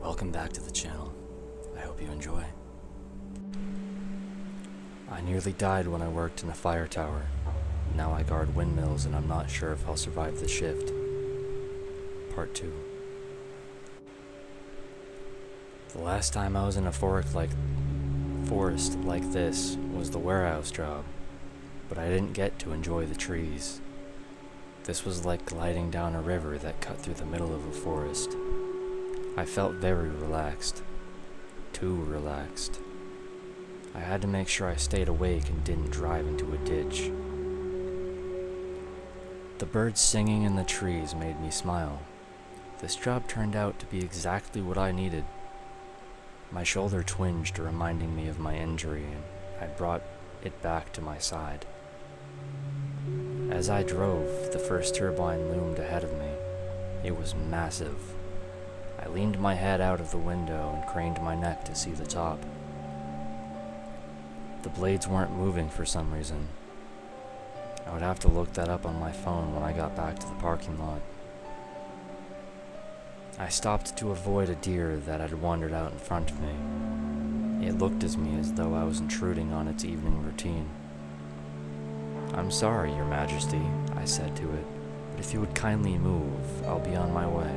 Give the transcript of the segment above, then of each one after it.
Welcome back to the channel. I hope you enjoy. I nearly died when I worked in a fire tower. Now I guard windmills and I'm not sure if I'll survive the shift. Part 2. The last time I was in a forest like this was the warehouse job, but I didn't get to enjoy the trees. This was like gliding down a river that cut through the middle of a forest. I felt very relaxed. Too relaxed. I had to make sure I stayed awake and didn't drive into a ditch. The birds singing in the trees made me smile. This job turned out to be exactly what I needed. My shoulder twinged, reminding me of my injury, and I brought it back to my side. As I drove, the first turbine loomed ahead of me. It was massive. I leaned my head out of the window and craned my neck to see the top. The blades weren't moving for some reason. I would have to look that up on my phone when I got back to the parking lot. I stopped to avoid a deer that had wandered out in front of me. It looked at me as though I was intruding on its evening routine. "I'm sorry, Your Majesty," I said to it, "but if you would kindly move, I'll be on my way."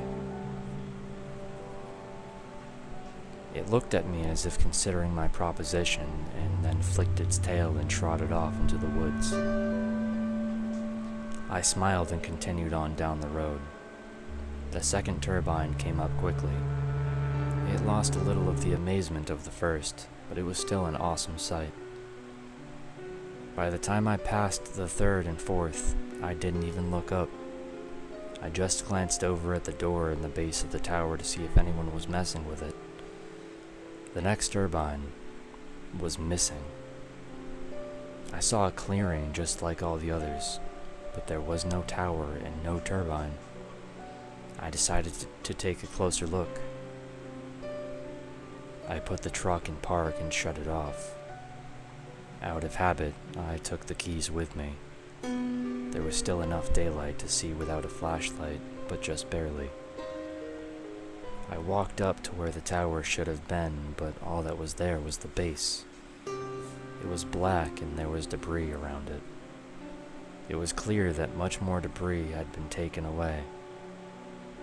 It looked at me as if considering my proposition, and then flicked its tail and trotted off into the woods. I smiled and continued on down the road. The second turbine came up quickly. It lost a little of the amazement of the first, but it was still an awesome sight. By the time I passed the third and fourth, I didn't even look up. I just glanced over at the door in the base of the tower to see if anyone was messing with it. The next turbine was missing. I saw a clearing just like all the others, but there was no tower and no turbine. I decided to take a closer look. I put the truck in park and shut it off. Out of habit, I took the keys with me. There was still enough daylight to see without a flashlight, but just barely. I walked up to where the tower should have been, but all that was there was the base. It was black and there was debris around it. It was clear that much more debris had been taken away.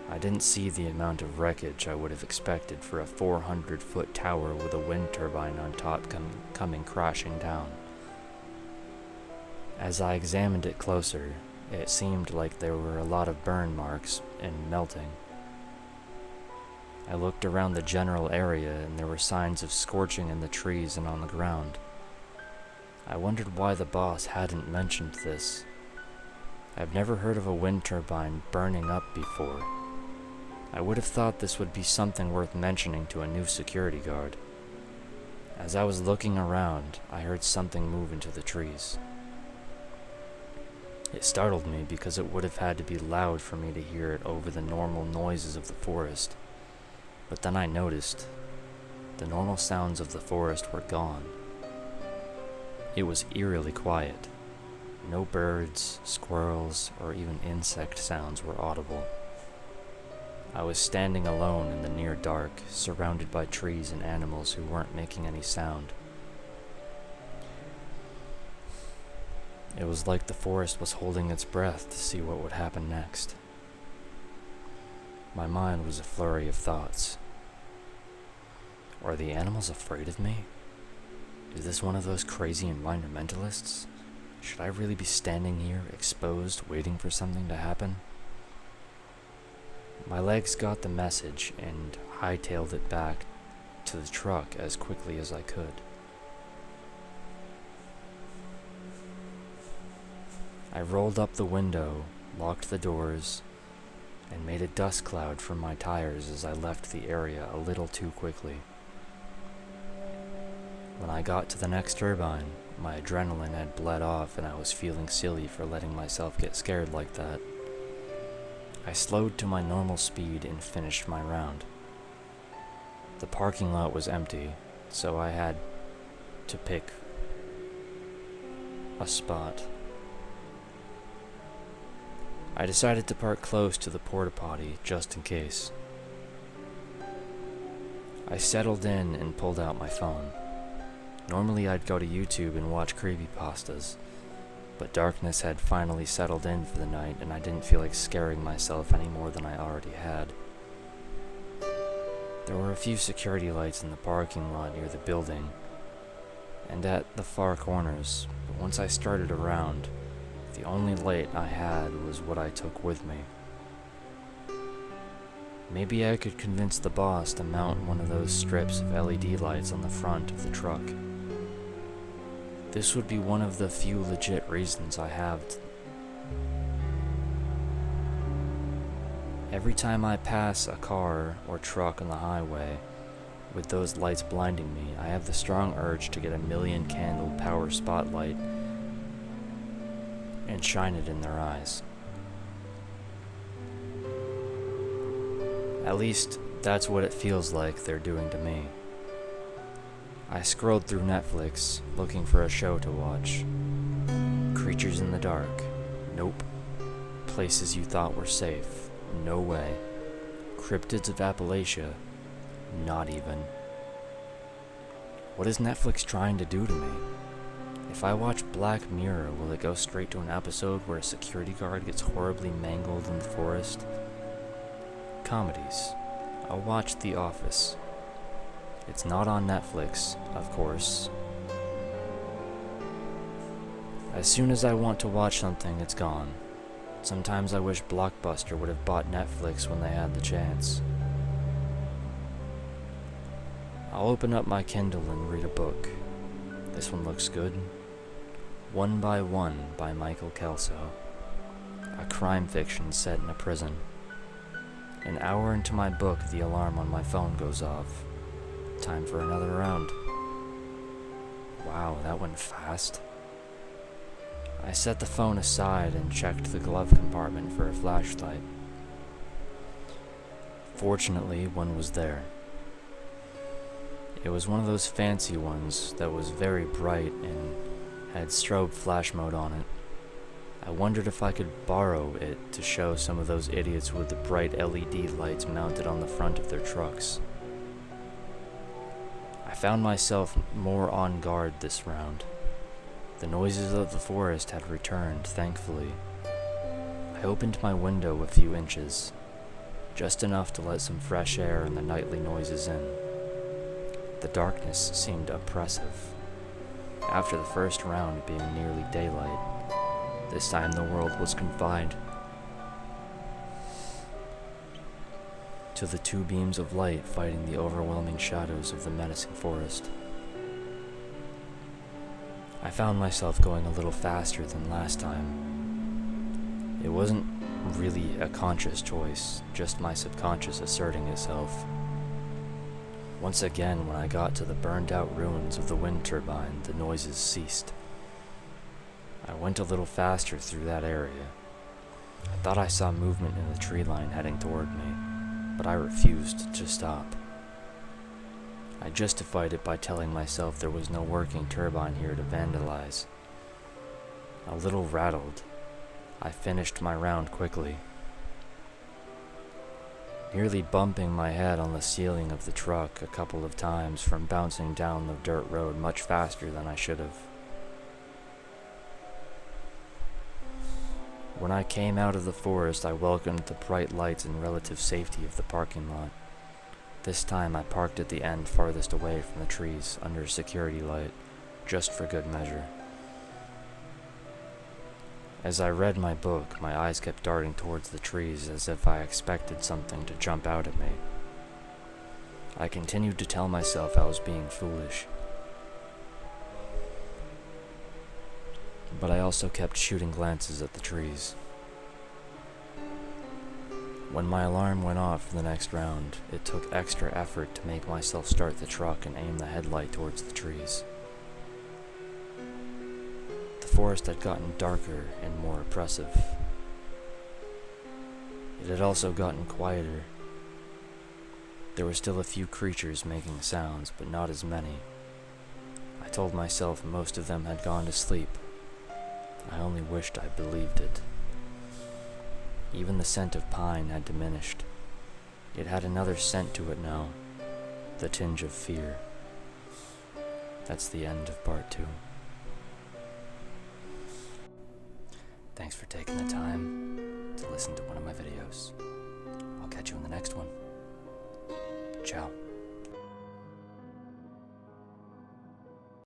I didn't see the amount of wreckage I would have expected for a 400-foot tower with a wind turbine on top coming crashing down. As I examined it closer, it seemed like there were a lot of burn marks and melting. I looked around the general area and there were signs of scorching in the trees and on the ground. I wondered why the boss hadn't mentioned this. I've never heard of a wind turbine burning up before. I would have thought this would be something worth mentioning to a new security guard. As I was looking around, I heard something move into the trees. It startled me because it would have had to be loud for me to hear it over the normal noises of the forest. But then I noticed the normal sounds of the forest were gone. It was eerily quiet. No birds, squirrels, or even insect sounds were audible. I was standing alone in the near dark, surrounded by trees and animals who weren't making any sound. It was like the forest was holding its breath to see what would happen next. My mind was a flurry of thoughts. Are the animals afraid of me? Is this one of those crazy environmentalists? Should I really be standing here, exposed, waiting for something to happen? My legs got the message and hightailed it back to the truck as quickly as I could. I rolled up the window, locked the doors, and made a dust cloud from my tires as I left the area a little too quickly. When I got to the next turbine, my adrenaline had bled off and I was feeling silly for letting myself get scared like that. I slowed to my normal speed and finished my round. The parking lot was empty, so I had to pick a spot. I decided to park close to the porta potty just in case. I settled in and pulled out my phone. Normally I'd go to YouTube and watch creepypastas, but darkness had finally settled in for the night and I didn't feel like scaring myself any more than I already had. There were a few security lights in the parking lot near the building and at the far corners, but once I started around, the only light I had was what I took with me. Maybe I could convince the boss to mount one of those strips of LED lights on the front of the truck. This would be one of the few legit reasons I have. Every time I pass a car or truck on the highway with those lights blinding me, I have the strong urge to get a 1,000,000 candle power spotlight and shine it in their eyes. At least, that's what it feels like they're doing to me. I scrolled through Netflix, looking for a show to watch. Creatures in the Dark. Nope. Places You Thought Were Safe. No way. Cryptids of Appalachia. Not even. What is Netflix trying to do to me? If I watch Black Mirror, will it go straight to an episode where a security guard gets horribly mangled in the forest? Comedies. I'll watch The Office. It's not on Netflix, of course. As soon as I want to watch something, it's gone. Sometimes I wish Blockbuster would have bought Netflix when they had the chance. I'll open up my Kindle and read a book. This one looks good. One by One by Michael Kelso. A crime fiction set in a prison. An hour into my book, the alarm on my phone goes off. Time for another round. Wow, that went fast. I set the phone aside and checked the glove compartment for a flashlight. Fortunately, one was there. It was one of those fancy ones that was very bright and had strobe flash mode on it. I wondered if I could borrow it to show some of those idiots with the bright LED lights mounted on the front of their trucks. I found myself more on guard this round. The noises of the forest had returned, thankfully. I opened my window a few inches, just enough to let some fresh air and the nightly noises in. The darkness seemed oppressive. After the first round being nearly daylight, this time the world was confined to the two beams of light fighting the overwhelming shadows of the menacing forest. I found myself going a little faster than last time. It wasn't really a conscious choice, just my subconscious asserting itself. Once again, when I got to the burned-out ruins of the wind turbine, the noises ceased. I went a little faster through that area. I thought I saw movement in the tree line heading toward me, but I refused to stop. I justified it by telling myself there was no working turbine here to vandalize. A little rattled, I finished my round quickly, nearly bumping my head on the ceiling of the truck a couple of times from bouncing down the dirt road much faster than I should have. When I came out of the forest, I welcomed the bright lights and relative safety of the parking lot. This time I parked at the end farthest away from the trees, under a security light, just for good measure. As I read my book, my eyes kept darting towards the trees as if I expected something to jump out at me. I continued to tell myself I was being foolish, but I also kept shooting glances at the trees. When my alarm went off for the next round, it took extra effort to make myself start the truck and aim the headlight towards the trees. The forest had gotten darker and more oppressive. It had also gotten quieter. There were still a few creatures making sounds, but not as many. I told myself most of them had gone to sleep. I only wished I believed it. Even the scent of pine had diminished. It had another scent to it now, the tinge of fear. That's the end of part 2. Thanks for taking the time to listen to one of my videos. I'll catch you in the next one. Ciao.